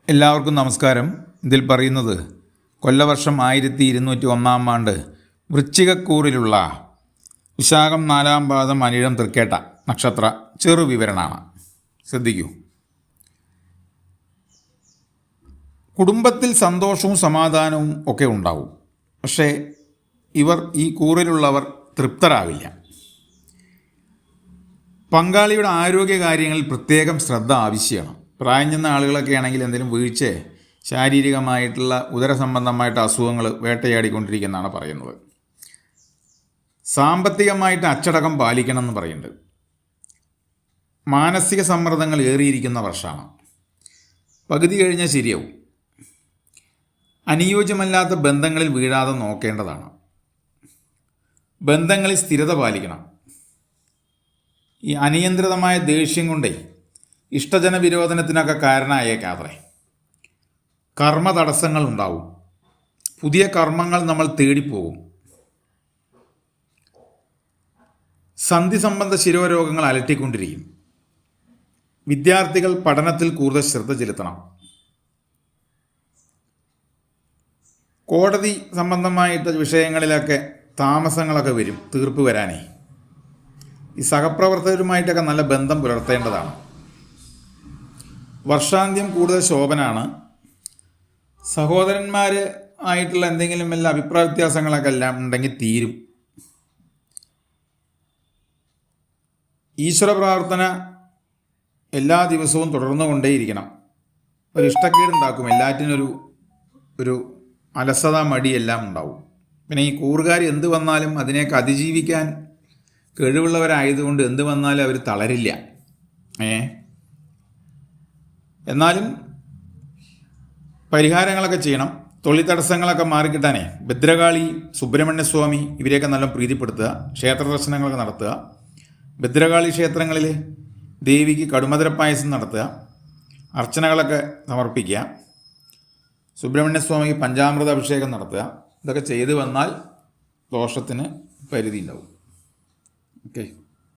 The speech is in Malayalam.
എല്ലാവർക്കും നമസ്കാരം. ഇതിൽ പറയുന്നത് കൊല്ലവർഷം 1201 വൃശ്ചികക്കൂറിലുള്ള വിശാഖം 4 പാദം അനിഴം തൃക്കേട്ട നക്ഷത്ര ചെറുവിവരണമാണ്. ശ്രദ്ധിക്കൂ. കുടുംബത്തിൽ സന്തോഷവും സമാധാനവും ഒക്കെ ഉണ്ടാവും. പക്ഷേ ഈ കൂറിലുള്ളവർ തൃപ്തരാവില്ല. പങ്കാളിയുടെ ആരോഗ്യ കാര്യങ്ങളിൽ പ്രത്യേകം ശ്രദ്ധ ആവശ്യമാണ്. പ്രായം ചെന്ന ആളുകളൊക്കെ ആണെങ്കിൽ എന്തെങ്കിലും വീഴ്ച, ശാരീരികമായിട്ടുള്ള ഉദരസംബന്ധമായിട്ട് അസുഖങ്ങൾ വേട്ടയാടിക്കൊണ്ടിരിക്കുന്നതാണ് പറയുന്നത്. സാമ്പത്തികമായിട്ട് അച്ചടക്കം പാലിക്കണം എന്ന് പറയുന്നുണ്ട്. മാനസിക സമ്മർദ്ദങ്ങൾ ഏറിയിരിക്കുന്ന വർഷമാണ്. പകുതി കഴിഞ്ഞാൽ ശരിയാവും. അനുയോജ്യമല്ലാത്ത ബന്ധങ്ങളിൽ വീഴാതെ നോക്കേണ്ടതാണ്. ബന്ധങ്ങളിൽ സ്ഥിരത പാലിക്കണം. ഈ അനിയന്ത്രിതമായ ദേഷ്യം കൊണ്ടേ ഇഷ്ടജന വിരോധനത്തിനൊക്കെ കാരണമായേക്കാത്രേ. കർമ്മ തടസ്സങ്ങൾ ഉണ്ടാവും. പുതിയ കർമ്മങ്ങൾ നമ്മൾ തേടിപ്പോകും. സന്ധി സംബന്ധ ശിരോരോഗങ്ങൾ അലട്ടിക്കൊണ്ടിരിക്കും. വിദ്യാർത്ഥികൾ പഠനത്തിൽ കൂടുതൽ ശ്രദ്ധ ചെലുത്തണം. കോടതി സംബന്ധമായിട്ട് വിഷയങ്ങളിലൊക്കെ താമസങ്ങളൊക്കെ വരും തീർപ്പ് വരാനേ. ഈ സഹപ്രവർത്തകരുമായിട്ടൊക്കെ നല്ല ബന്ധം പുലർത്തേണ്ടതാണ്. വർഷാന്ത്യം കൂടുതൽ ശോഭനാണ്. സഹോദരന്മാർ ആയിട്ടുള്ള എന്തെങ്കിലും വല്ല അഭിപ്രായ വ്യത്യാസങ്ങളൊക്കെ എല്ലാം ഉണ്ടെങ്കിൽ തീരും. ഈശ്വര പ്രാർത്ഥന എല്ലാ ദിവസവും തുടർന്നു കൊണ്ടേയിരിക്കണം. ഒരു ഇഷ്ടക്കേടുണ്ടാക്കും. എല്ലാറ്റിനും ഒരു അലസത, മടിയെല്ലാം ഉണ്ടാവും. പിന്നെ ഈ കൂറുകാർ എന്ത് വന്നാലും അതിനെയൊക്കെ അതിജീവിക്കാൻ കഴിവുള്ളവരായതുകൊണ്ട് എന്ത് വന്നാലും അവർ തളരില്ല. എന്നാലും പരിഹാരങ്ങളൊക്കെ ചെയ്യണം. തൊഴിൽ തടസ്സങ്ങളൊക്കെ മാറിക്കിട്ടാനേ ഭദ്രകാളി, സുബ്രഹ്മണ്യസ്വാമി ഇവരെയൊക്കെ നല്ല പ്രീതിപ്പെടുത്തുക. ക്ഷേത്ര ദർശനങ്ങളൊക്കെ നടത്തുക. ഭദ്രകാളി ക്ഷേത്രങ്ങളിൽ ദേവിക്ക് കടുമധുര പായസം നടത്തുക. അർച്ചനകളൊക്കെ സമർപ്പിക്കുക. സുബ്രഹ്മണ്യസ്വാമിക്ക് പഞ്ചാമൃത അഭിഷേകം നടത്തുക. ഇതൊക്കെ ചെയ്തു വന്നാൽ ദോഷത്തിന് പരിധി ഉണ്ടാവും. ഓക്കെ.